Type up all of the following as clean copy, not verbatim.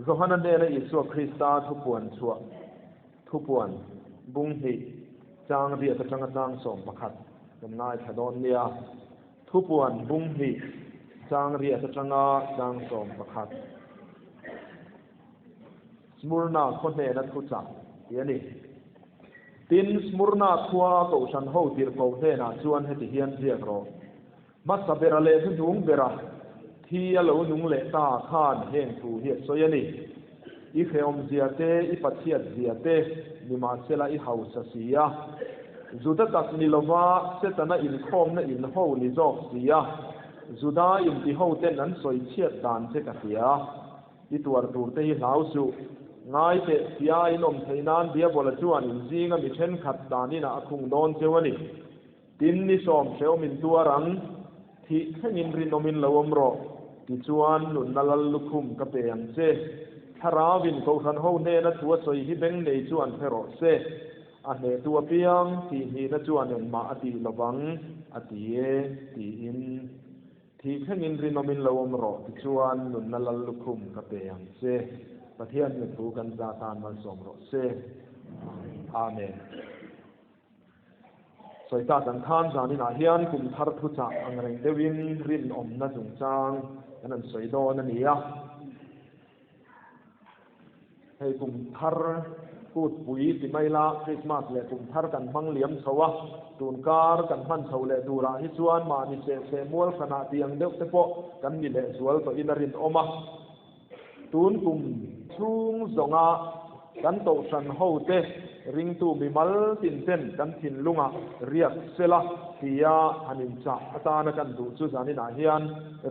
Zohanan de na Isu Krista thupuan chua thupuan bung hi chang ria ta changa chang som pakhat kan ngai thadon nia thupuan bung hi chang ria ta changa chang som pakhat smurna khone na thu cha yani tin smurna khwa ko san ho tir ko the na chuan he ti hian riak ro masabera le dung bera thi alo nung le ta khan heng thu hi soyani i kheom ziate i pathiat ziate ni ma sela i hausa sia zuda tak ni lova setana in khom na in ho ni jok sia zuda in ti ho ten an soi chiat dan te ka sia i tuar tur te hi lau su ngai te sia in om theinan bia bola chuan in zinga mi then khat dani na akhung don chewani tin ni som seu min tuarang thi thangin rin nomin lawom ro ti chuan nun nalal lukhum ka pe ang che tharawin ko khan ho ne na chuwa soi hi beng nei chuan phero se a ne tua piang ti hi na chuan en ma ati lawang ati e ti in thi thangin rin nomin lawom ro ti chuan nun nalal lukhum ka pe ang che pathian ni tu kan za tan mal som ro se amen soita kan khan jani na hian kum thar thu cha angreng dewin rin om na jung chang kanan soido na nia hei kum thar put pui ti mai la Christmas le kum thar kan mang liam chawa tun kar kan man chho le dura hi chuan ma ni se mual khana tiang deuh te po kan ni le zual to inarin oma tun kum chung zonga kan to san ho te ring tu mi mal tin ten kan thin lunga riak sela tia hanin cha atana kan du chu zani na hian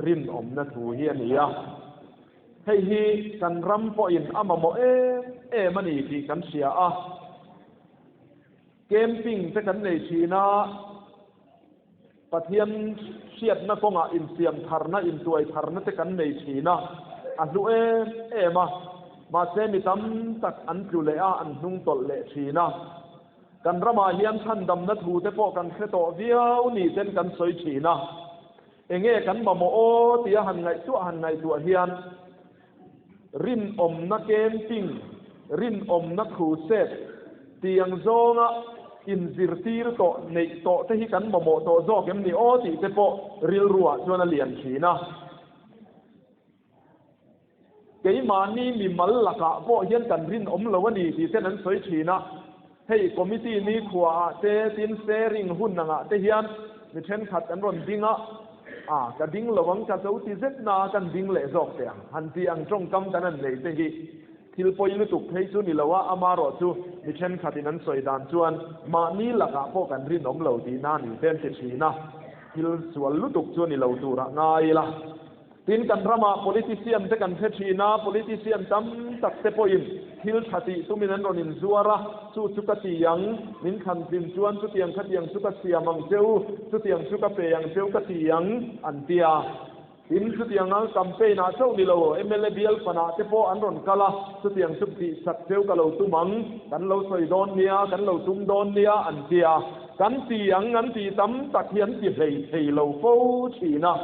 rin om na thu hian nia hei hi kan ram po in amamo e mani ti kan sia a camping te kan nei china pathian siat na konga in siam tharna in tuai tharna te kan nei china a lu e ma ma se mi tam tak an plu le a an hnung tol le china kan rama hian than dam na thu te po kan khe to viau ni ten kan soi china enge kan mamo o tia han ngai tu hian rin om na camping rin om na khu set tiang zonga in zirtir to nei to te hi kan mamo to zo kem ni o ti te po ril ruwa chuan a lian china cái mà ni mi mal là cả bộ hiện cần rin lo ni thì sẽ nên soi china hey committee ni khwa te tin sharing hun nga te hian mi then khat an ron dinga ka ding lawang ka chau ti zet na kan ding le jok te han ti ang trong kam kan an le te hi thil poi lu tuk thei chu ni lawa amaro chu mi then khat in an soi dan chuan ma ni la ka po kan rin lo ti na ni ten te china thil sual lu tuk chu ni lo tu ra ngai la tin kan rama politician te kan phe thina politician tam tak te poin thil thati tumin an ronin zuara chu ka tiang min khan tin chuan chu tiang khatiang chu ka siamang cheu chu tiang chu ka pe yang cheu ka tiang an tia tin chu tiang ang campaign a chau ni lo MLA bial pana te po an ron kala chu tiang chu ti sak cheu ka lo tu mang kan lo soi don nia kan lo tum don nia an tia kan tiang an ti tam tak hian ti hei lo fo china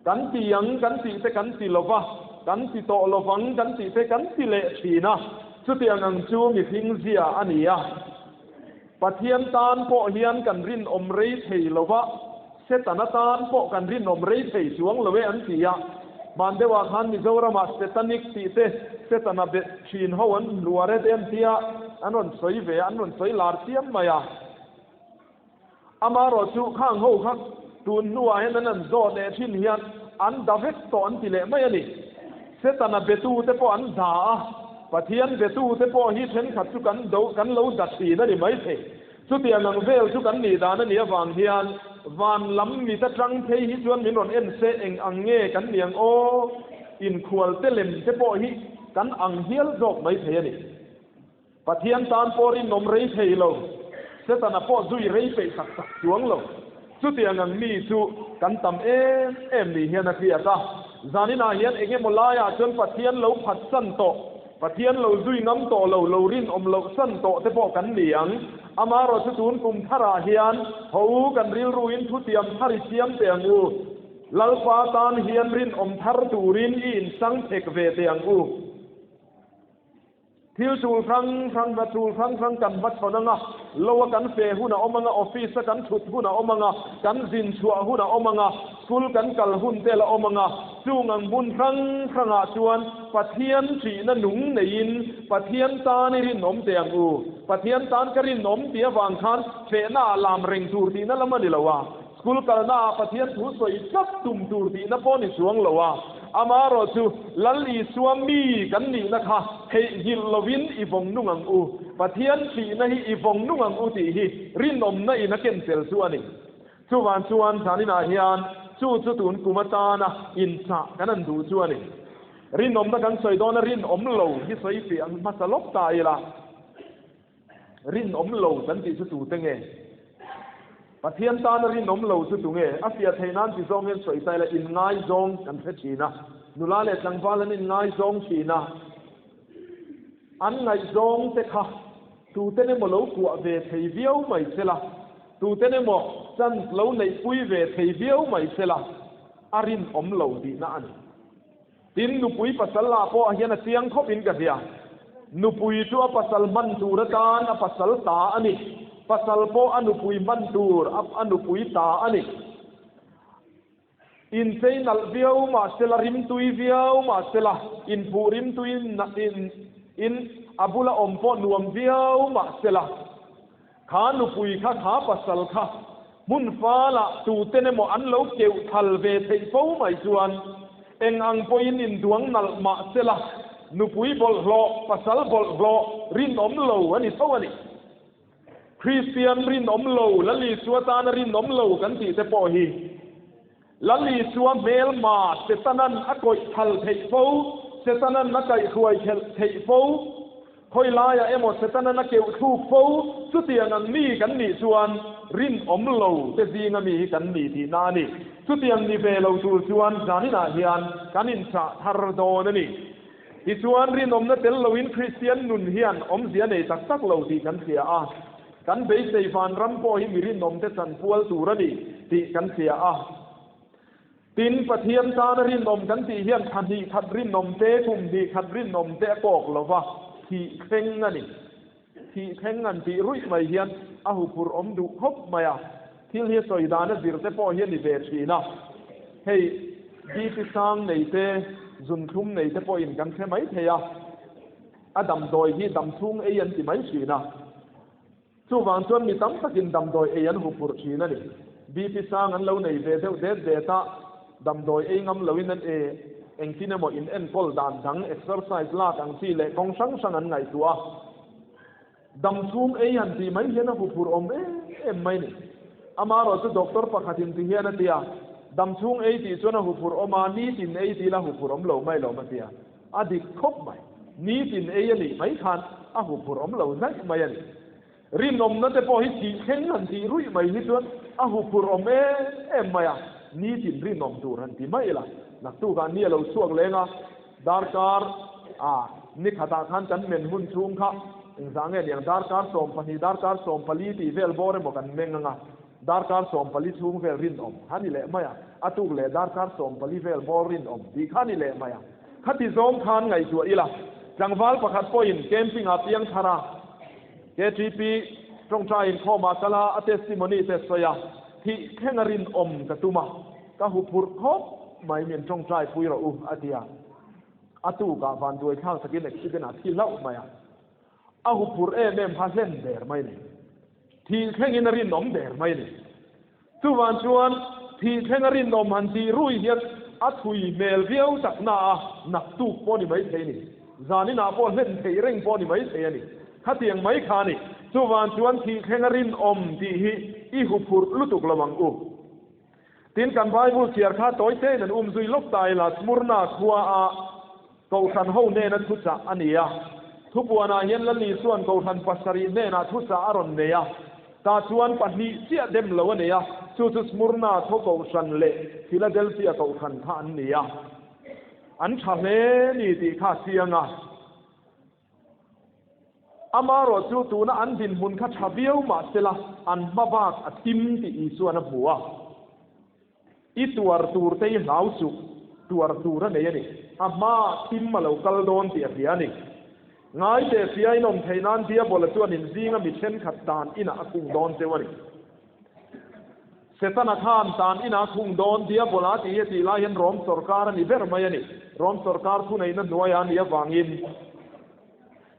kan ti te kan ti lova kan ti to lovang kan ti te kan ti le china chu tiang ang chu mi thing zia ania pathian tan po hian kan rin om rei thei lova setana tan po kan rin om rei thei chuang lowe an tia mandewa khan ni zorama setanic ti te setana be chin ho an luare te an tia anon soi ve anon soi lar tiam maya amaro chu khang ho khak tun nuwa hen an zo le thin hian an davet to an ti le mai ani setana betu te po an da pathian betu te po hi then khat chu kan lo dat ti na ni mai the chu tiang ang vel chu kan ni dan ani awang hian van lam mi ta trang thei hi chuan min ron en se eng ang nge kan niang o in khual te lem te po hi kan ang hial jok mai the ani pathian tan porin nom rei thei lo setana po zui rei pe sak sak chuang lo chu tiang ang mi chu kan tam em ni hian a khia ta zanina hian enge molaya chon pathian lo phat san to pathian lo zui ngam to lo rin om lo san to te po kan liang amaro chu tun kum thara hian ho kan ril ruin thu tiam thari siam te angu lalpa tan hian rin om thar turin in sang thek ve te angu ทิวชูครั้งมาชูครั้งกันวัดชนงะโลวกันเฟหุนะอมังะออฟฟิศกันชุดหุนะอมังะกันจินชัวหุนะอมังะสกุลกันกัลหุนเตละอมังะจูงังบุญครั้งอาจวนปะเทียนสีนหนุงในยินปะเทียนตาในรินนมเตียงอูปะเทียนตานกรินนมเตียวางคันเฟน่าลามเริงตูร์ตีนั่นละมันดีละวะสกุลกันน่าปะเทียนถูสวยจับตุ่มตูร์ตีนั่นป้อนิสวงละวะอามารอจูลัลลีสวามีกันนี่นะคะเฮยิลลวินอีฟงนุ่งอูปะเทียนสีนฮีอีฟงนุ่งอูตีฮีรินนมนั่นอินักเก็นเซลส่วนนี้ส่วนฐานินาเฮียนจู่ตุนกุมตานะอินซากันนั่นดูส่วนนี้รินนมนักกันสวยโดนรินอมโลที่สวยเสียงมาสลบตายละรินอมโลสันติสุตุเตงเอปะเทียนตานรินอมโลสุตุเงอาเซียไทยนั้นที่ทรงเห็นสวยใจละอินง่ายทรงกันเสียชีนะนุลาเลจังฟ้าละอินง่ายทรงชีนะอันง่ายทรงเตค่ะตูเตเนโมโลกัวเวทเวียวไม่เสละตูเตเนโมจันโลในปุยเวทเวียวไม่เสละอารินอมโลดีนะอันตินนุปุยปัสสลาพอเฮียนเสียงเขาบินกันเดียนุปุยตัวปัสสลมันตูระตานปัสสลตาอันนี้ปัสสลพออนุปุยมันตูรอนุปุยตาอันนี้อินเซนัลเวียวมาเซลาริมตุยเวียวมาเซลาอินปูริมตุยอินอับุลาอมพอนวมเวียวมาเซลาขานุปุยขาปัสสลขามุนฟ้าละตูเตเนโมอันโลเกวทัลเวเทโฟไม่จวนเอ็งอังปอยนินดวงนัลมาเซลานุปุยบอลโลปัสสลบอลโลรินอมโลอันนี้เท่านี้คริสเตียนรินอมโลและลีสวตานรินอมโลกันที่เตปอฮีและลีสวเมลมาเซตันันอากอยทัลเทโฟเซตันันนักไก่ขวยเทโฟคอยลายเอโมเซตันันนักเกวทูโฟสุเตียงันมีกันนี่ส่วนรินอมโลเตซีงันมีกันนี่ที่นานี่สุเตียงนี่เฟลสูส่วนจานินาเฮียนกันอินซาทารโดนนี่ที่ส่วนรินอมนั่นเตลลวินคริสเตียนนุนเฮียนอมเสียในตักโลที่กันเสียกันเบสเซฟานรัมโปฮิมิรินนมเตสันฟัวตูระดีที่กันเสียตินปะเทียนตานรินนมกันที่เฮียนคันที่ขัดรินนมเตคุมดีขัดรินนมเตปอกละวะที่เข่งนั่นนี่ที่เข่งนั่นที่รุ่ยไม่เฮียนหุปุรอมดูคบมาที่เฮียสอยดานดิรเตปอเฮียนดิเบชีนะเฮ้ยดีพิสังในเตจุนทุ่มในเตปออินกันแค่ไหมเทียดำโดยที่ดำทุ่งเอยันที่ไม่ชีนะจู่วันจวนมีตั้งสักินดำโดยเอยันหุปุรชีนั่นนี่บีพิสังอันเราในเดตาดำโดยเองำเราอินนั่นเองที่นั่นหมดอินเอ็นพอลดานทั้งเอ็กซ์เซอร์ไซส์ลาทั้งสี่เล่กองสังอันไงตัวดำทุ่งเอยันที่ไม่เห็นหุปุรอมไม่นี่อามาเราจะด็อกเตอร์ปะขัดอินที่เฮียนั่นเดียดำทุ่งเอที่ส่วนหุปุรอมานี่ตินเอที่ละหุปุรอมเราไม่เรามาเดียอดีตคบไหมนี่ตินเอยันนี่ไม่ทันหุปุรอมเราไม่ไม่ยันรินนมนั่นแต่พอให้ที่เข่งนั่นที่รุ่ยไม่ฮิตวนหุปุรอมไม่นี่ตินรินนมตัวนั่นที่ไม่ละนักตู้การนี่เราช่วงเล้งดาร์การนี่ขดาขันจันเมนหุ่นชุ่มค่ะอิงสังเกตอย่างดาร์การส่งพันธุ์ดาร์การส่งผลิตที่เวลบอร์บอกกันเมงงะดาร์การส่งผลิตชุ่มเวลรินนมฮันนี่แหละไม่ตุกเล่ดาร์การส่งผลิตเวลบอร์รินนมดีขันนี่แหละไม่ขัดที่ส่งขันไงชัวอีละจังหวัดประคัดปอยน์แคมปิ้งอาเปียงธาราเกทีพีตรงใจข้อมาสลาอัตติมนีเตสยาที่แข่งรินกระตุมากะหุปุรคบไม่เหมือนตรงใจปุยเราอาเดียตุกาวันด้วยข้าวสกินเอกซิกันที่เล่าไม่หุปุรเมมพาเซนเดอร์ไม่เนี่ยที่แข่งรินเดอร์ไม่เนี่ยทุกวันชวนที่แข่งรินหันที่รุ่ยเฮียทุยเมลเวียวจากนักตุกปอนี่ไม่ใช่นี่จานี่นาปอเล่นเทเร่งปอนี่ไม่ใช่นี่ข้าเตียงไม่ขานี่ทุกวันชวนที่แข่งรินที่ฮิหุปุรลุตุกละวังตินกันไว้บุษย์ข้าตัวเต้นจุยลบตายละสมุรนาขัวกูทันเฮาเนนทุจาอันนี้ทุกวันเย็นละลีส่วนกูทันปัสสรีเนนทุจาอารอนเนียตาชวนปัจนิเสียเดมละวันเนียสุดสมุรนาทุกกูทันเล่ฟิลาเดลเฟียกูทันท่าอันนี้อันชาเลนี่ที่ข้าเสียงอามารอจูตูน่ะอันดินมุนข้าชาเบียวมาเสละอันมาบากอติมที่อีส่วนบัวอีตัวตูร์เตยหนาวสุตัวตูร์นั่นเองนี่อามาทิมมาเลวกัลโดนเตียเสียนี่ ngay te siai nom theinan dia bola chuan in zinga mi then khat tan ina akung don chewani setana khan tan ina khung don dia bola ti la yan rom sarkar ni ber mayani rom sarkar thu nei na noya ni awangin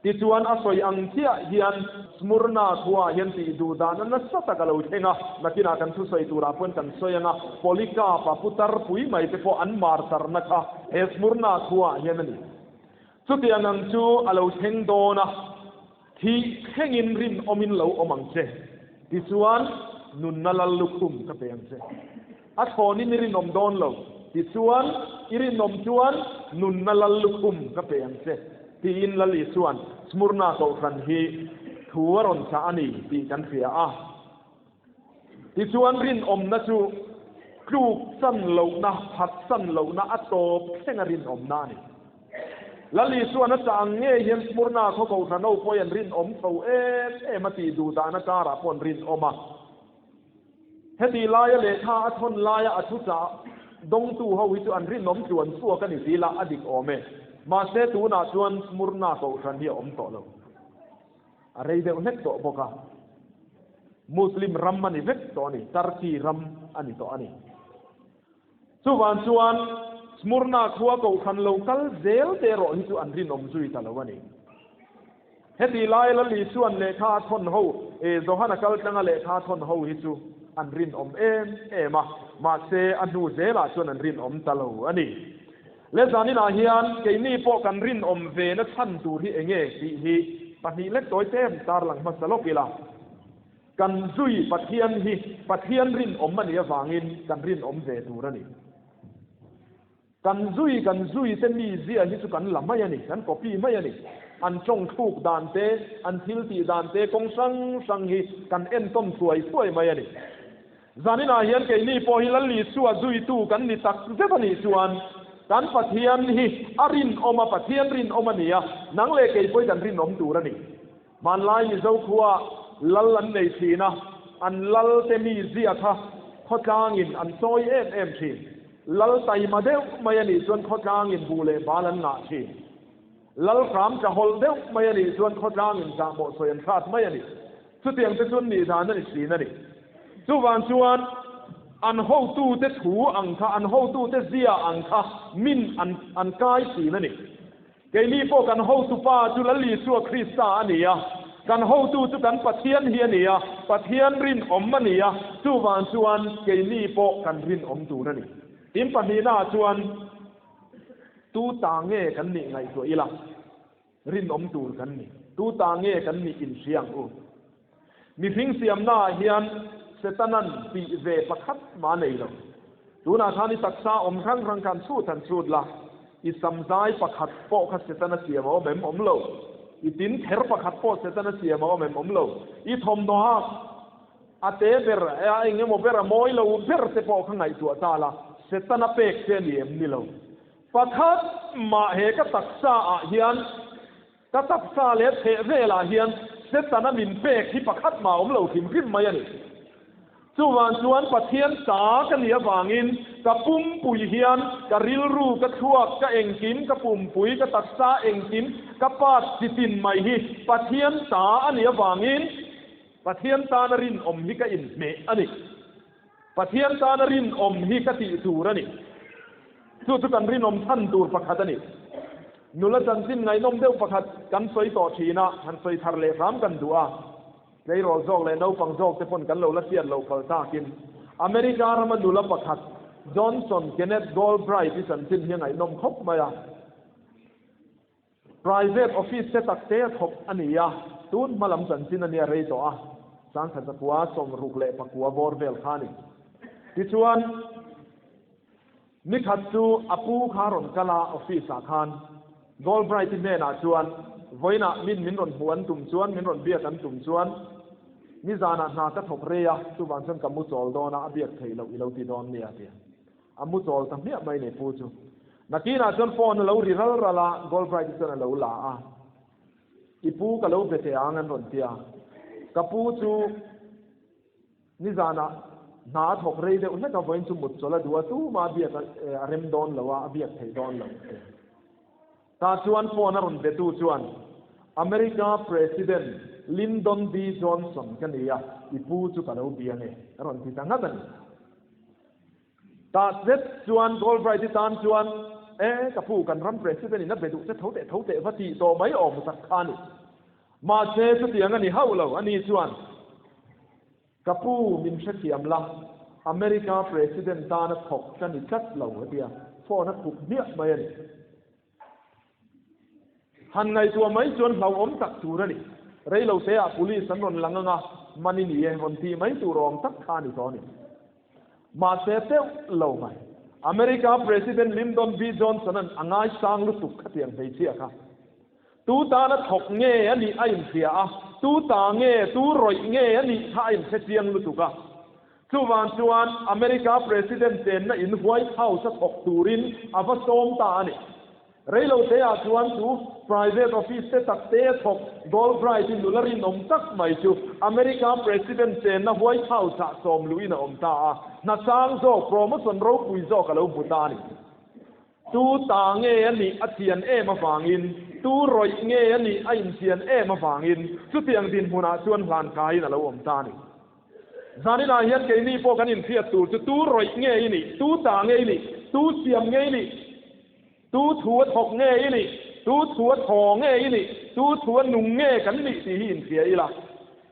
ti chuan asoi ang thia hian smurna khuwa hian ti du dan na sata kalo thenga nakina kan thu soi tura pon kan soyanga polika pa putar pui mai te po an mar tar na kha he smurna khuwa hian ani chuti anang chu alo theng dona thi khengin rin omin lo omang che ti chuan nun nalal lukum ka peng che a thoni ni rin om don lo ti chuan irin nom chuan nun nalal lukum ka peng che ti in lali chuan smurna ko khan hi thuaron cha ani ti kan fia a ti chuan rin om na chu kluk san lo na phat san lo na atop thenga rin om na ni lali chuan a chang nge hian smurna ko khan no poyan rin om tho mati du da na kara pon rin oma heti laya le tha athon laya athu cha dong tu ho hi chu an rin nom chuan suwa kan ni la adik ome ma se tu na chuan smurna ko khan hi om to lo arei de unek to boka muslim ram mani vek to ni tarki ram ani to ani chuwan chuan smurna khuwa ko khan local zel te ro hi chu an rin om zui ta lo ani heti lai la li chuan le kha thon ho e zohana kal tanga le kha thon ho hi chu an rin om ema ma se anu zela chuan an rin om ta lo ani le zanina hian ke ni po kan rin om ve na than tur hi enge hi pahni lek toy tem tar lang ma salokila kan zui pathian rin om mani awangin kan rin om ve turani kan zui te mi zia hi chu kan lamai ani kan copy mai ani an chong thuk dan te an thil ti dan te kong sang hi kan en tom suai mai ani zanina hian ke ni po hi lali suwa zui tu kan ni tak zebani chuan kan pathian hi arin oma pathian rin omania nang le ke poi kan rin om turani man lai ni zo khuwa lal an nei thina an lal te mi zia kha khotangin an soi em thi lal tai ma deuh mai ani chuan khotangin bule balan na thi lal kram cha hol deuh mai ani chuan khotangin cha mo soi an khat mai ani chu tiang te chun ni dan ani si na ni chu wan chuan an ho tu te thu ang kha an ho tu te zia ang kha min an kai si na ni ke ni po kan ho tu pa chu lali chu krista ania kan ho tu chu kan pathian hi ania pathian rin om ania chu wan chuan ke ni po kan rin om tu na ni tim pani na chuan tu ta nge kan ni ngai so ila rin om tu kan ni tu ta nge kan ni in siang u mi thing siam na hian setanan pi ve pakhat ma nei lo tuna thani taksa om rang kan chu tan chut la i samzai pakhat po kha setana siam o mem om lo i tin ther pakhat po setana siam o mem om lo i thom do ha ate ber a enge mo ber moi lo ber se po kha ngai tu ta la setana pek se ni em ni lo pakhat ma he ka taksa a hian ka taksa le the ve la hian setana min pek hi pakhat ma om lo thim rim mai ani chuan pathian ta kan ni awangin ka pum pui hian ka ril ru ka thuak ka engkim ka pum pui ka taksa engkim ka pat sitin mai hi pathian ta ani awangin pathian ta na rin om hi ka in me ani pathian ta na rin om hi ka ti tur ani chu kan rin om than tur pakhat ani nula chan sin ngai nom deuh pakhat kan soi to thina han soi thar le ram kan du'a lấy rồi dọc lấy nấu bằng dọc thì phần cán lẩu lát tiệt lẩu phật ta kim America mà đủ lắm bậc hạt Johnson Kenneth Galbraith thì sản sinh hiện ngày nông khóc mà ya private office sẽ tắc tế thọc anh ya tuôn mà làm sản sinh anh ya rây to à sáng sản quá xong rục lệ bậc quá bor vel khani thì chuan Nikhatsu apu kharon kala office a khan Galbraith thì nè na chuan với na min ron huan tum chuan min ron bia kan tum chuan ni zana na ka thok reya tu ban san kamu chol do na abiak thei lo ilo ti don nia ti amu chol tam ne mai ne pu chu nakina chon phone lo ri ral rala Galbraith chon lo la a ipu ka lo bete angan ron tia kapu chu ni zana na thok rei de unna ka voin chu mut chola duwa tu ma bia ka rem don lo wa abiak thei don lo ta chuan phone ron be tu chuan America President Lyndon B Johnson กันนี่อ่ะอีปูจุกันเอาเบียงเนี่ยรอนที่ตั้งกันตาเซ็ตจวนโกลไบรที่ตามจวนกับผู้กันรัน President นี่นับไปดูจะเท่าเตะพัทีโตไม่ออกมาสักคันมาเชสเตียงกันนี่เฮาเราอันนี้จวนกับผู้มินเชกียมละอเมริกา President ตานักถกกันนี่จัดเราเดียฟอนักถูกเนี่ยมาเนี่ยหันไงตัวไม่จวนเราอมตักจูนี่เรื่องเราเสียปุลิสันนหลังงะมันนี่เองคนที่ไม่ตัวรองตักขานี่ตอนนี้มาเสียเต้าเราไหมอเมริกา President Lyndon B Johnson นั้นอ่างสร้างลุตุกขัดยังไปเชียค่ะตู้ตานักถกเงี้ยอันนี้ไอ้เสียตู้ตาเงี้ยตู้รอยเงี้ยอันนี้ถ้าไอ้เสียงลุตุกะทุกวันจวนอเมริกา President เจนน่ะอินไวท์เฮาส์ถกตูรินอาฟาโซมตานี่เรื่องเราเสียจวนตู้ private office เตตักเตะถกโกลไบรท์ที่ดูแลรินอมตักไม่จูอเมริกา President เจนน่ะไวท์เฮาส์สมลุยน่ะอมตาน่ะสร้างโซ่โปรโมชั่นเราคุยโซ่กับเราบุตานี่ตู้ตาเงี้ยนี่อัดเทียนมาฟังอินตู้รอยเงี้ยนี่ไอ้เทียนมาฟังอินสุดที่ยังดินพูนาชวนผ่านกายน่ะเราอมตานี่ซานี่นาเฮียนเกนี่พวกกันอินเทียตู้รอยเงี้ยนี่ตู้ตาเงี้ยนี่ตู้เสียมเงี้ยนี่ตู้ถัวถกเงี้ยนี่ตู้ถัวทองเงี้ยนี่ตู้ถัวนุ่งเงี้ยกันนี่ที่หินเสียอีละ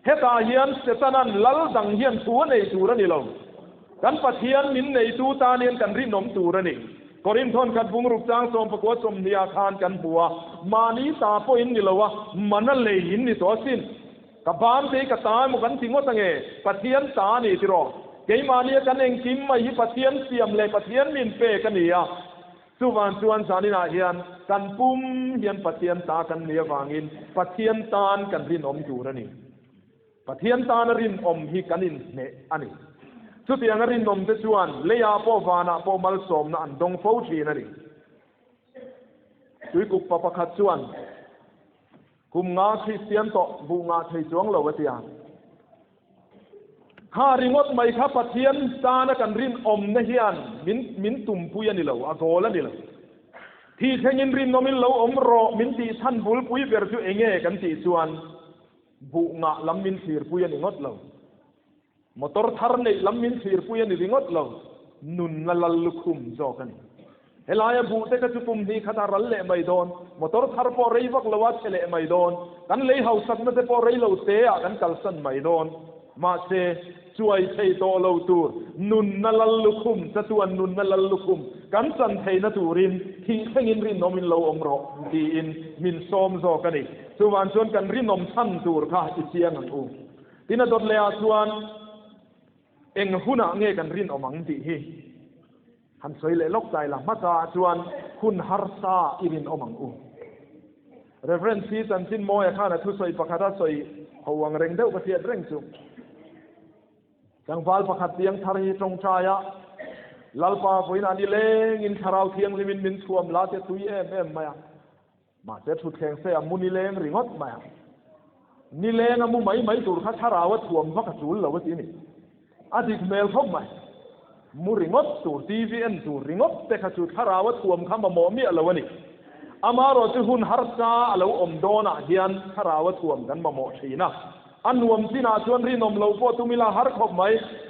เฮตาเฮียนเสตนันลัลดังเฮียนถัวในตูระนี่ลงกันปะเทียนมินในตู้ตาเนียนกันรินนมตูระนี่กอริมทอนกันบุงรูปจางสมประกวดสมเนียคานกันบัวมานี้ตาพอินนี่ละวะมันนั่นเลยหินนี่ตัวสิ้นกับบานตีกับตาหมุกันสิงว่าตั้งเงปะเทียนตานี่ที่รอเกี่ยมาเนี่ยกันเองกิมมาฮิปะเทียนเสียมเลยปะเทียนมินเปกันนี่อ่ะสุวรรณส่วนสานินาเฮียนกันปุ่มเฮียนปะเทียนตากันเนียวางอินปะเทียนตานกันรินอมจูระนี่ปะเทียนตานรินอมฮิกันอินเนอันนี้สุดที่ยังรินนมเตชวนเลียปอวานาปอมัลสมนั่นดงฟูชีนั่นนี่สุยกุปปะปะขัดชวนกุมงาคริสเตียนโตบูงาไทยจวงเหลวเตียข้าริงดไม่ข้าปะเทียนตานะกันรินอมนะเฮียนมินตุ่มปุยนี่เหลวอโกละนี่เหลวที่เชงินรินนมินเหลวอมรอมินตีท่านบุลปุยเปิดจุเองกันตีชวนบูงาลำมินสีรปุยนี่งดเหลวมอเตอร์ทาร์นี่ลำมินสีรปุยนี่ริงดเหลวนุนละลลุคุมจอกันเฮลายบูเตกจุกุมนี่ขตารัลเล่ไม่โดนมอเตอร์ทาร์พอเรย์วักละวัดเล่ไม่โดนกันเลยเฮาสักนั่นพอเรย์เราเตะกันกัลสันไม่โดนมาเชช่วยใช้โตเราตูนุนละลลุคุมจะตัวนุนละลลุคุมกันสันเทนตูรินที่เขงินรินนมินเราอมรอดีอินมินโซมจอกันนี่ส่วนชวนกันรินนมชั้นตูร์ค่ะอิเชียงันอูที่นั่นดดเลียส่วนเองหุ่นเงี้ยกันรินอมังดีฮีหันสวยเลยลกใจละมาตาชวนคุณฮาร์ซาอิรินอมังอูเรฟเรนซีสันซินโมยข้านะทุสอยประคาสอยหวังเร่งเด้อประเทศเร่งจุจังฟาลประคาเตียงทารีตรงชายะลัลปาฝอยนาดิเลงอินทาราวเทียงลิมินมินสวมลาเตตุยมาเจชุดแข่งเสียมุนิเลงริงอดมานิเลงมุไม่ตูร์ข้าทาราวะทวมพักจูลเหลวะทีนี่อดีตเมลพบไหมมูริงอตตูทีวีเอ็นตูริงอตแต่ข้าจุดทาราวะทวมข้ามมาโมมีอะไรวะนี่อามารอจุนฮาร์ซาอะไรอมโดนะเฮียนทาราวะทวมกันมาโมชีนะอันวมที่นาชวนรินอมเลวพอตุมิลาฮาร์ขบไหม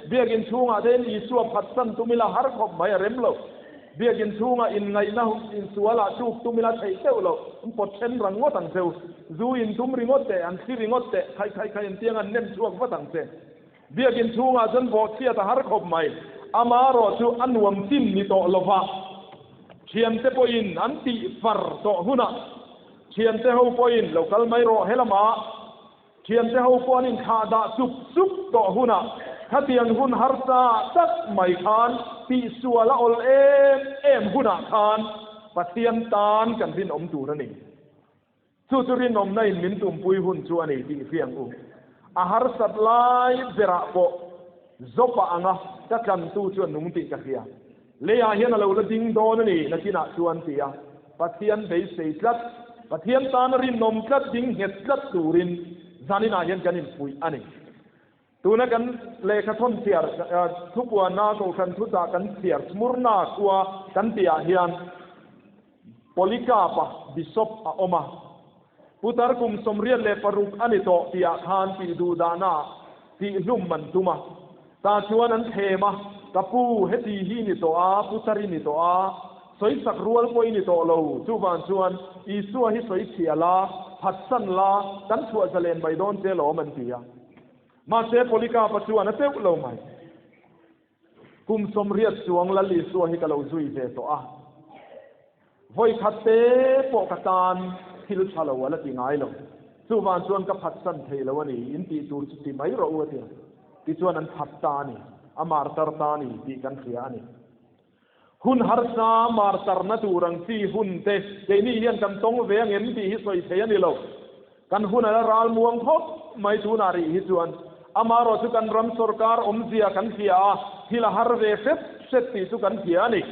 เบียกินช่วงอาเดนอิสวพัดสันตุมิลาฮาร์ขบไหมเร็มเลวเบียกินช่วงอินไงนะอินสวลาจูตุมิลาใช้เซลเลวปดเช่นรังงอตังเซลจูอินตุมริงอตเตอันที่ริงอตเตใครอินเตียงอันเน้นช่วงว่าตังเซเบียกินช่วงอาจนบอกเสียตาฮาร์ขบไหมอามารอจูอันวมทิมนิโตลวะเชียนเตปอินอันติฟาร์โตหุนะเชียนเตฮูปอินเราคัลไม่รอเฮลมาเชียนเตฮูปอินขาดาซุบโตหุนะถ้าเตียงหุนฮาร์ซาตักไม่คานปีสัวละอลเอ็มหุนะคานปะเทียนตานกันรินอมตูนั่นเองสุดรินอมในมินตุมปุยหุนชวนนี่ที่เฟียงอูอาหารสัตว์ลายเบระโปจบอ่างะจะกันตู้ชวนนุ่งติกันเสียเลียเห็นเราละดิ้งโดนนี่นักกินชวนเสียปะเทียนเบสเซลัดปะเทียนตานรินนมกัดดิ้งเห็ดกัดตูรินจานินาเห็นกันนี่ปุยอันนี้ตัวนักกันเลขทนเสียทุกวันนาโกกันทุตากันเสียสมุรนาคัวกันเตียเฮียนโพลิกาปะบิชอปออกมา ปุตรกุมสมเรียนเลปรุกอันนี้โตตีอาคารตีดูดานาตีลุ่มมันตุมาตาชวนนั้นเทมากับปูเฮตีฮีนิโตอาปุตรินิโตอาสวยสักรัวปอยนิโตโลจูบานชวนอีสัวฮิสวยเขียลาพัดสันลาดันชัวเจเลนใบโดนเจโลมันตียมาเซโพลิกาปัจจุบันเซลโลไม่กุมสมเรียนสวงละลีสัวฮิกาโลจุยเจโตอาvoi khatte po katan thil chalo wala ti ngai lo chuwan chuan ka phat san thei lo ani in ti tur ti mai ro wa ti ti chuan an phat ta ni amar tar ta ni ti kan khia ani hun har sa mar tar na turang ti hun te ni hian kam tong ve ngem ti hi soi the ani lo kan hun ala ral muang thok mai tu na ri hi chuan amaro chu kan ram sarkar omzia kan khia hila har ve set ti chu kan khia ani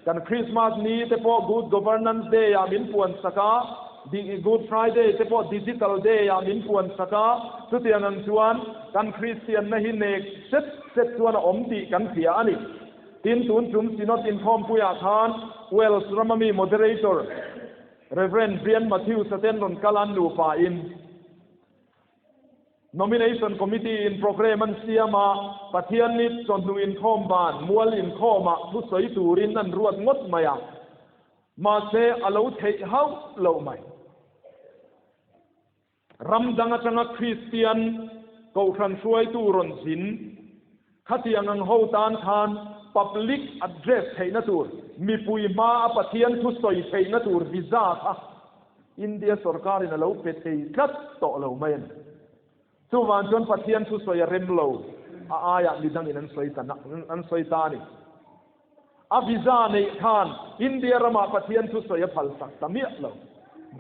กันคริสต์มาสนี้เฉพาะ Good Governance Day ยามินปวนสักา Good Friday เฉพาะ Digital Day ยามินปวนสักาสุดที่อันชวนกันคริสเตียนในหินเอกเซตชวนอมติกันเสียอันนี้ทีนตุนจุมสินอตินพอมปุยอาคาร Wells Ramami Moderator Reverend Brian Matthew สเตนรอนกาลันดูฝ่าอินNomination Committee in Program มันเสียมาปะเทียนนิดจนดูอินข้อมบานมัวลินข้อมาผู้สวยตูรินนั่นรวดงดมาอย่างมาเซอลาวเทเฮาเหล่าใหม่รำดังจังคริสเตียนกูครันช่วยตูรนสินขัดยังงังเฮาตานทาน Public Address เทนตูรมีปุยมาปะเทียนผู้สวยเทนตูรวิซาค่ะอินเดียสรการินเหล่าเป็ดเทกัดโตเหล่าไม่ช่วงจนปะเทียนสุสวยเริมโลอายะดิดังอินันสวยตานันสวยตานี่อาวิซาในท่านอินเดียรามาปะเทียนสุสวยพัลสักตามีโล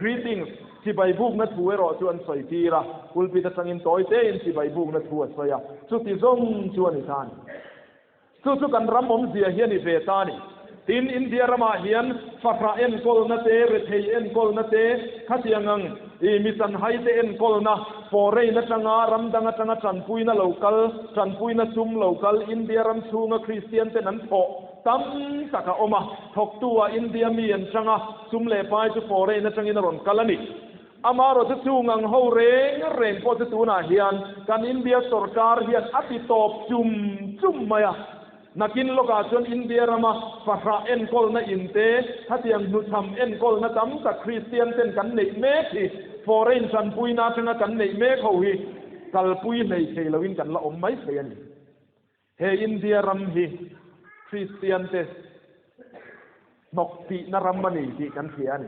greetings ที่ใบบุกนัดทัวร์รอชวนสวยทีระอุลปิตสังอินตัวเต้นที่ใบบุกนัดทัวร์สวยสุดที่ทรงชวนในท่านสุดกันรำอมเสียเฮียนิเวตานี่ทีนอินเดียรามาเฮียนฟ้าพระเอ็นกอลนาเตเรเทเอ็นกอลนาเตขัดยังงังมิสันไฮเตเอ็นกอลนาฟอร์เรย์นัจังารำดังจังจันปุยนาโลกัลจันปุยนาซุมโลกัลอินเดียรำชูงคริสเตียนเตนันโปตั้มสักอมาทกตัวอินเดียมีอันจังซุมเลปายจุฟอร์เรย์นัจังอินรอนกัลนี่อามารถชูงังเฮาเร่งพอจะตัวน่าเฮียนการอินเดียสรการเฮียนอภิตบจุ่มมายนักกินโลกาชนอินเดียรามาฟาราเอ็นกอลนาอินเตถ้าเตียงนุทำเอ็นกอลนาจำกับคริสเตียนเป็นกันในเมฆที่ฟอร์เรนชันปุยนาชนะกันในเมฆเขาฮีกัลปุยในเชลวินกันละอมไม่เสียนเฮอินเดียรัมฮีคริสเตียนเตนกตีนรัมมันนี่กันเสียน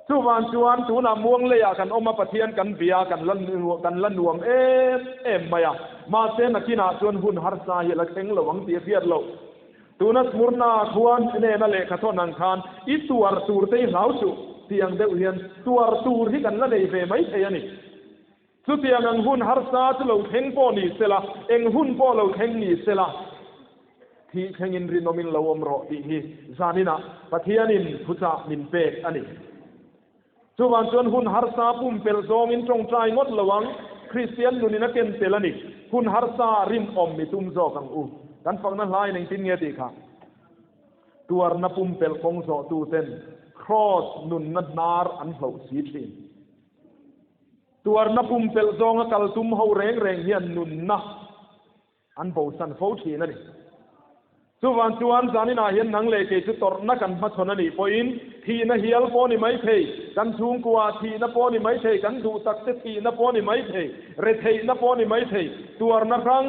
ช่วงชวนตูนามวงเลยกันออกมาปะเทียนกันเบียกันลั่นนวมมาอย่างมาเซนกินาชวนหุ่นฮาร์ซาเฮลักเซงระวังเตียเพียรโลตูนัสมุรนาควรเนนั่นแหละขัดนังคานอีตัวตูร์เตยหาวสุเตียงเดียวเฮียนตัวตูร์ที่กันละในเวไม่ใช่ยันนี่สุดเตียงหุ่นฮาร์ซาจะเราเข่งป้อนี่เสละเองหุ่นป้อเราเข่งนี่เสละที่เข่งอินรินอมินเราอมรอที่ฮีจานินะปะเทียนินพุทธมินเปกอันนี้ช่วงจนหุ่นฮาร์ซาปุ่มเปลโซมินตรงใจงดระวังคริสเตียนนุนินักเก็นเตลันิหุ่นฮาร์ซาริมอมมิตุมโซกังอูกันฟังนั้นไล่ในที่นี้ตีค่ะตัวนับปุ่มเปลคงโซตูเซนครอสนุนนัดนาร์อันเหล่าสีทีตัวนับปุ่มเปลโซงกัลตุมเฮาเร่งเฮียนนุนนะอันโบสันโฟทีนั่นนี่ช่วงจานินาเห็นหนังเล็กจุดตรนักันมาชนนี่พออินทีน่ะเฮียลปอนี่ไม่เพย์กันชูงกว่าทีน่ะปอนี่ไม่เพย์กันดูตักเตตีน่ะปอนี่ไม่เพย์เรเทน่ะปอนี่ไม่เพย์ตัวนักรัง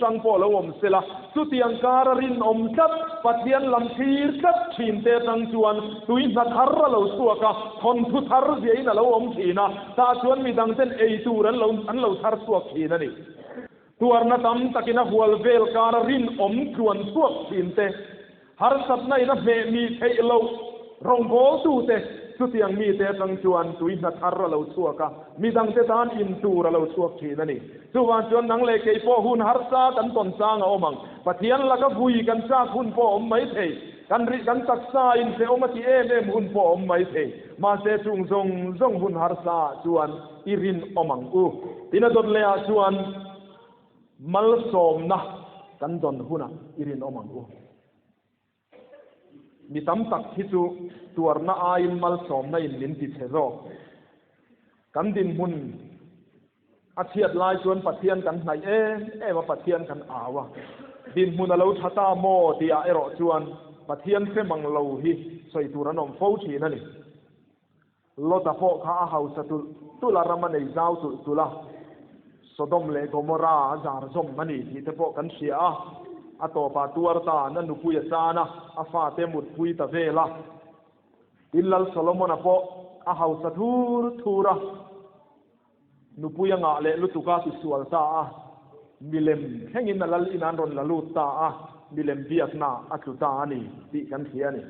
สังปอละวมเสละสุดยังการรินอมชัดปัจเจียนลำทีร์ชัดชินเตตังชวนตุยนัดฮาร์เราสัวกะทนทุทาร์เสียน่ะละวมทีน่ะตาชวนมีดังเส้นเอตูรันเราทาร์สัวทีนั่นนี่ตัวนัดตั้มตะกินะหัวเวลการรินอมชวนพวกสินเตฮาร์สัตในนับเมมีเทโลรงโบสูเตสุดยังมีเตตังชวนตุยนัดฮาร์เราสัวกะมีดังเตตานอินตูเราสัวทีนั่นนี่ส่วนชวนนังเล็กไอพ่อหุ่นฮาร์ซากันต้นสร้างเอามังปะเทียนละก็บุยกันซากหุ่นพ่ออมไม่เทกันตักซาอินเซอมาที่หุ่นพ่ออมไม่เทมาเสจุงซงหุ่นฮาร์ซาชวนอิรินอมังอูที่นั่นต้นเลียชวนมัลสมนะกันดอนหุ่นอิรินอมังอูมีตั้มตักที่ตัวน่าอินมัลสมนะอินลินติเทโร กันดินมุนอาเทียดลายชวนปัดเทียนกันไหนมาปัดเทียนกันอาวะดินมุนเราทัตตาโมตีอารอชวนปัดเทียนเพื่อมังเราฮิใส่ตัวนั้นอมฟูชีนั่นนี่ลดตะโพข้าเฮาสตุลารามันในเจ้าตุลาสดมเลโกมราจารสมมันนี่ที่ตะโพกันเสียอัตโตปาตัวตานั่นนุปุยจานะอาฟาเตมุดปุยตะเวละอิลลัลโซโลมอนอโปอาเฮาสทูระนุปุยงะเลลุตุกาติสวลตามิเลมแห่งอินนัลอินันรอนละลุตามิเลมเบียกนาอัตุตานี่ติกันเสียนี่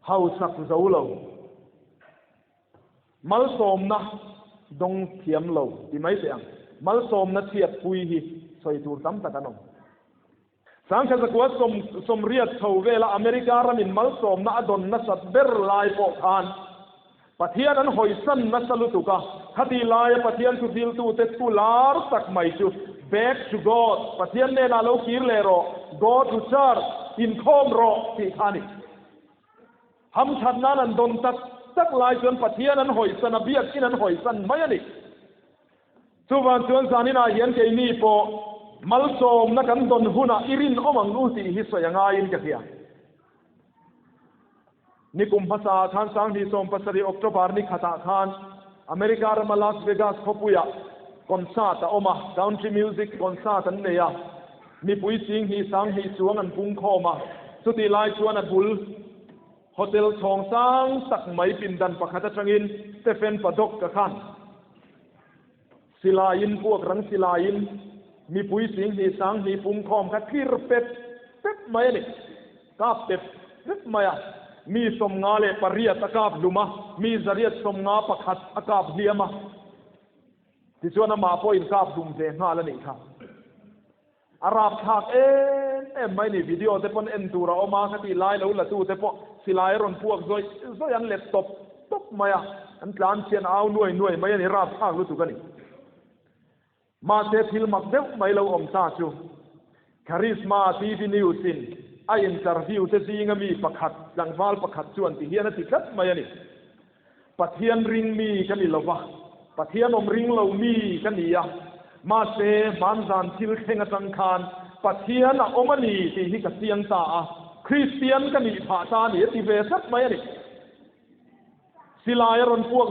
เฮาสักเจ้าเรามัลโสมนะดงเทียมเราที่ไม่เสียงมัลโสมนะเทียบปุยฮิสวยตูตั้มตะกันนองสังเกตสกัวสมเรียดเทวเวลาอเมริการามินมัลโสมนะอดอนนัสเบอร์ไลปอกานปะเทียนนั้นหอยสันนัสลุตุกะคดีลายปะเทียนสุดิลตูเตตุลาร์สักไม่จุ back to God ปะเทียนเนนาโลกีเลโร God to serve in คอมโรที่ขานิทำชันนั้นดนตักลายจนปะเทียนนั้นหอยสันเบียกินนั้นหอยสันไม่ยันนี่สุวรรณชวนสานินาเห็นเกนี่โปมัลโสมนักันดนหุนาอิรินอมังอุติฮิสยังไงอินจะเขียนิคุมภาษาทานสังฮิสมภาษาออกตุบาร์นิขตาขานอเมริกามาลาสเวกัสขบุยะคอนเสิร์ตออกมาดาวน์ทรีมิวสิกคอนเสิร์ตนั่นเนี่ยมีปุยสิงฮิสังฮิสวงอันพุ่งเข้ามาสุดที่ลายชวนอันบุลโฮเทลทองสังสักไม่ปินดันปะขัดจังอินเตเฟนปะดกกะขันศิลาอินพวกรังศิลาอินมีปุยสิงฮีสังฮีปุ่งคอมคัดที่รเป็ดไม่เนี่ยกาบเป็ดไม่อะมีสมงาเลปริยตะกาบลุมามีจริยสมงาประคัดอากาบเดียมาที่ชวนมาพออินกาบดุมเจงาแล้วนี่ครับอาราบฉากไม่นี่วิดีโอแต่ปนเอ็นตูเราเอามาคดีไลน์แล้วละตูแต่พอสิไลน์รอนพวกซอยอันเล็ดตบไม่อะอันกลางเชียนเอาหน่วยไม่นี่ราบฉากรู้ตัวกันนี่มาเทพิลมักเดวไม่เราอมซาจูคาริสมาทีวีนิวสินไออินเตอร์วิวเตซีงมีประคัดหลังวัลประคัดชวนที่เฮียนติคัดไม่นี่ปะเทียนริงมีกันนี่ละวะปะเทียนอมริงเรามีกันนี่อะมาเซมันจานทิลเข่งสังคารปะเทียนอมนีที่ฮิกเสียงตาคริสเตียนกันนี่ผาตานี่ที่เวสักไม่นี่สิลายรอนพวก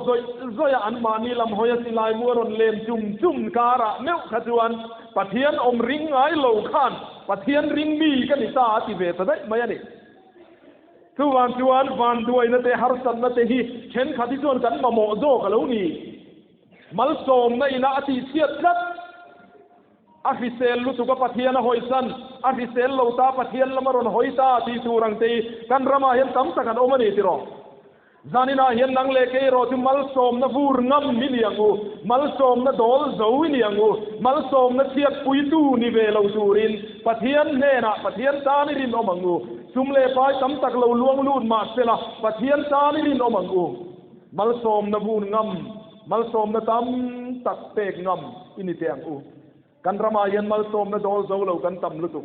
ซอยอันมานีลำหอยสิลายมัวรอนเลนจุ่มการะเนื้อขจวนปะเทียนอมริงไงเหลาขันปะเทียนริงมีกันนี่ตาที่เวสได้ไม่นี่ทุกวันชวนวันด้วยนั่นแต่ฮาร์สันนั่นแต่ฮีเช่นขัดที่ชวนกันมาโมโซกันแล้วนี่มัลโสมในนาทีเสียดนัดอาฟิเซลลุตุกปะเทียนหอยสันอาฟิเซลเหลาตาปะเทียนละมารอนหอยตาที่ตูรังตีกันรามาเห็นตั้มสักันอมนี่ติรอจานินาเห็นนังเลกเอโรที่มัลโสมนะฟูรงำมิเลียงูมัลโสมนะโดลโจวิเลียงูมัลโสมนะเทียบปุยตูนิเวลาตูรินปะเทียนเนนะปะเทียนตานิรินอมังงูซุมเลปายตั้มตักเราล้วงลูดมาเสละปะเทียนตานิรินอมังงูมัลโสมนะฟูรงำมัลโสมนะตั้มตักเตกงำอินิเตียงอูกันรามาเห็นมัลโสมนะโดลโจเรากันตั้มลุตุ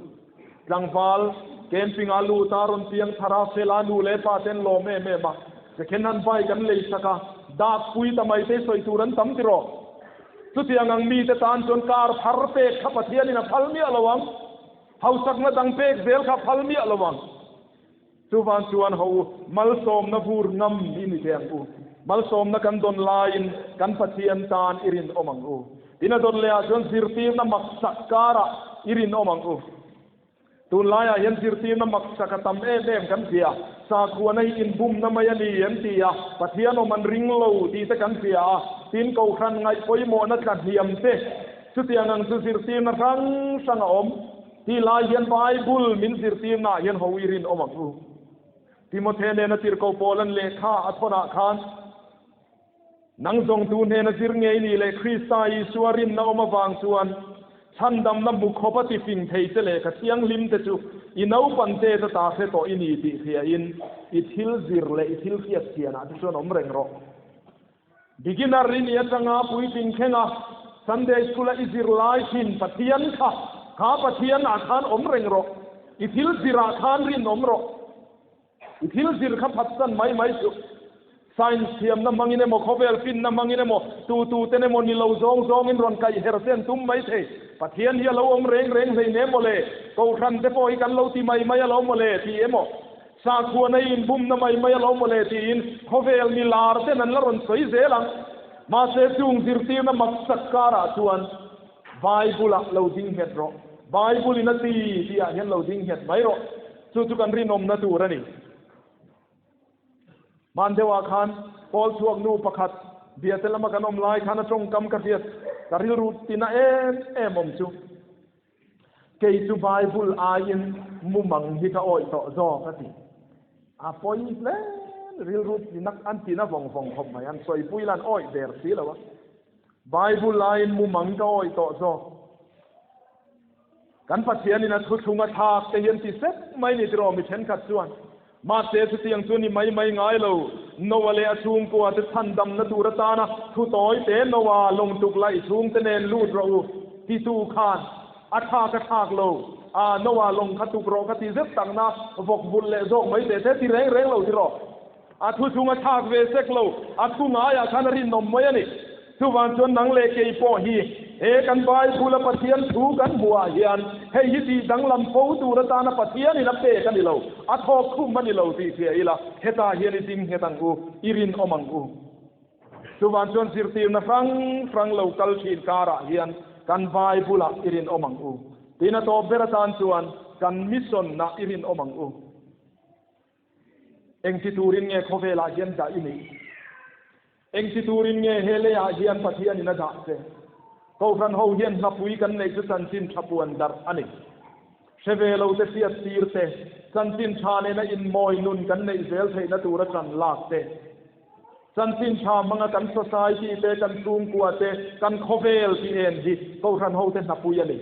จังฟัลเกมปิงอาลูตารอนเตียงทาราเซลานูเลปาเซนโลเมมาจะเข็นหันไปกันเลยสักดาบคุยทำไมเตะสวยตูรันตั้มติรอสุดที่ยังมีแต่ตานจนการพาร์เปกขับเทียนี่นะพัลมีอะไรวังเฮาสักนะดังเปกเซลขับพัลมีอะไรวังสุวรรณชวนเฮามัลโสมนะฟูร์นำอินิเทียงอูมัลโสมนะกันดนไลน์กันปะเทียนตานอิรินอมังอูอินาดนเลียจนสิรตีมนะมักสักการะอิรินอมังอูตุลายยันสิรตีนมักสักตัมเอเดมกันเสียสาควนัยอินบุมนมายันยันเสียปะเทียนมันริงโลดีตะกันเสียตีนเกาขันไงปอยโมนัดกันเทียมเตสุดที่ยังสิรตีนครั้งสังอมที่ลายยันไบบุลมินสิรตีนยันฮาวิรินอมักอูทิโมเทเนนติรโกโปลันเลขาอัทนาคานนังทรงตูเนนสิรเงยนี่เลคริสตายิสวารินนะอมวางส่วนฉันดำน้ำบุกขบติฟิงเทเจเลกเสียงลิมเตจูอินเอาปันเตตตาเสตอินีติเฮียอินอิทิลซิรเลอิทิลเฟียเสียนะที่ส่วนอมเร่งรอบิกินารินียจังอาปุยฟิงเข่งอ่ะซันเดย์สกุลอิซิรไลชินปะเทียนค่ะข้าปะเทียนอาคารอมเร่งรออิทิลซิราคารรินอมรออิทิลซิรขับพัดสันไม่จุ science thiam na mangin emo khovel fin na mangin emo tu te nemo ni lo zong in ron kai hersen tum mai the pathian hi lo om reng hei ne mole ko ran te po hi kan lo ti mai lo mole ti emo sa khu na in bum na mai lo mole ti in khovel ni lar te nan la ron soi zelang ma se chung zirti na mak sakara chuan bible lo ding het ro bible ina ti a hian lo ding het mai ro chu kan ri nom na tu ra ni man dewa khan pol chuak nu pakhat biatel ma kanom lai khana trong kam ka fiat karil ru tina em om chu ke chu bible a in mumang hi ka oi to zo ka ti a poi le ril ru tinak an tina vong khop mai an soi pui lan oi der si lawa bible line mumang ka oi to zo kan pathian ina thu thunga thak te hian ti set mai ni tro mi then khat chuan ma se su tiang chu ni mai ngai lo no wale a chung ko at than dam na tur ta na thu toy te no wa long tuk lai chung te nen lu ro ti tu khan a tha ka thak lo a no wa long kha tuk ro ka ti zet tang na vok bul le zo mai te ti reng lo ti ro a thu chung a thak ve sek lo a thu nga ya khan ri nom mai ani tu wan chon nang le ke po hi e kan bai phula pathian thu kan bua hian hei hi ti dang lam po tu ra ta na pathian ni na pe kan ni lo a thok khum man ni lo ti se ila heta hian ni ting hetang u irin omang u tu wan chon sir ti na frang lo kal thin kara hian kan bai phula irin omang u tina to beratan chuan kan mission na irin omang u eng ti turin nge khovela hian da ini eng ti turin nge hele ya hian pathian ni na da se ko ran ho hian na pui kan nei chu san tin thapuan dar ani sevelo te siat tir te san tin thane na in moi nun kan nei zel thei na tura chan lak te san tin tha manga kan society te kan tung kwa te kan khovel ti en hi ko ran ho te na pui ani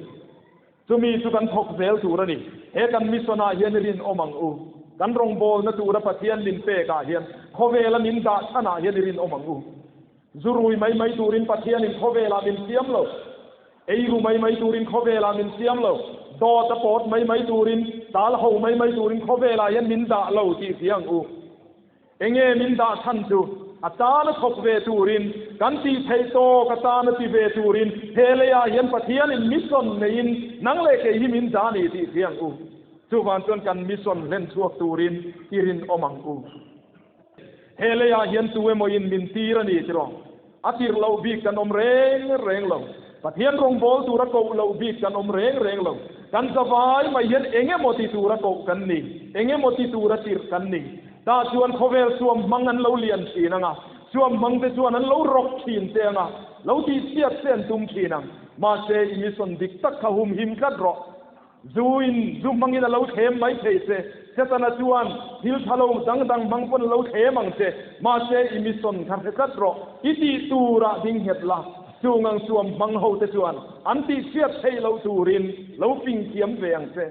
chumi chu kan thok zel tura ni he kan misona hian rin omang u kan rong bol na tura pathian lin pe ka hian khovela min da thana hian rin omang u zurui mai turin pathian in khovela min siam lo ei ru mai turin khovela min siam lo do ta pot mai turin tal ho mai turin khovela yan min da lo ti siang u enge min da than chu atana thok ve turin kan ti thei to ka ta na ti ve turin hele ya yan pathian in mission nein nang le ke hi min da ni ti siang u chu wan chon kan mission len chuak turin irin omang u hele ya hian tuwe mo in min tira ni tro atir lo bi kan om reng lo pathian rong bol tura ko lo bi kan om reng lo kan zawai mai hian enge moti tura ko kan ni enge moti tura tir kan ni ta chuan khovel suam mangan lo lian si nanga suam mang te chuan an lo rok thin te nga lo ti siat sen tum thinang ma se mission dik tak kha hum him kat ro zuin zum mangin lo them mai thei se setana chuan hil thalo dang mangpon lo themang se ma se mission khan se kat ro iti tura ding het la chungang suam mang ho te chuan anti siat thei lo turin lo ping kiam veng se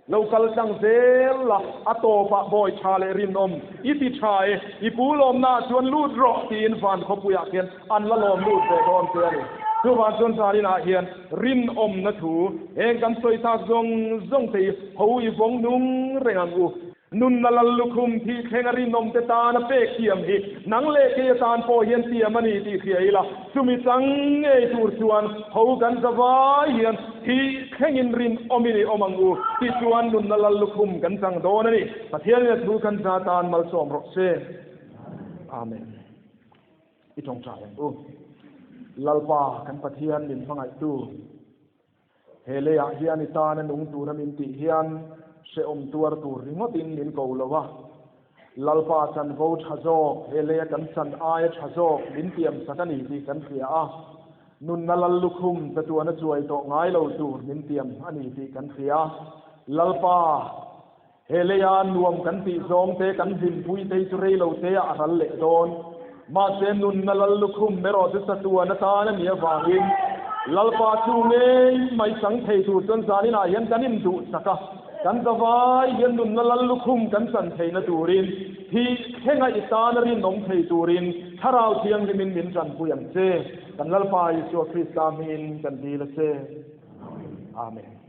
local tang zel la atopa boy chale rin om iti chai ipulom na chuan lut ro tin van khopuya ken an la lom lut te don te ani chu van chon sari na hian rin om na thu eng kan soi ta zong te ho i vong nung rengang u nun na lal lukhum thi khengari nom te ta na pe khiam hi nang le ke tan po hian ti amani ti khiaila chumi chang e tur chuan ho kan zawai hian hi khengin rin omini omangu ti chuan nun na lal lukhum kan chang don ani pathian le thu kan cha tan mal som ro se amen i thong cha u lalpa kan pathian din fangai tu hele ya hian i ta na nung tur min ti hian se om tuar tur ringotin nin ko lawa lalpa chan vo thazo hele kan chan ai thazo min tiam sakani ti kan khia a nun na lal lukhum ta tu na chuai to ngai lo tur min tiam ani ti kan khia lalpa hele ya nuam kan ti zong te kan din pui te chu rei lo te a hal le don ma se nun na lal lukhum mero te sa tu na ta na mi awangin lalpa chu ne mai sang thei tu chon zani na yan kanin du saka kan zawai hian nun na lal lukhum kan san thei na turin hi khenga itan rin nom thei turin tharau thiang min jan puyam che kan lalpa Yesu Christ amin kan dile se amen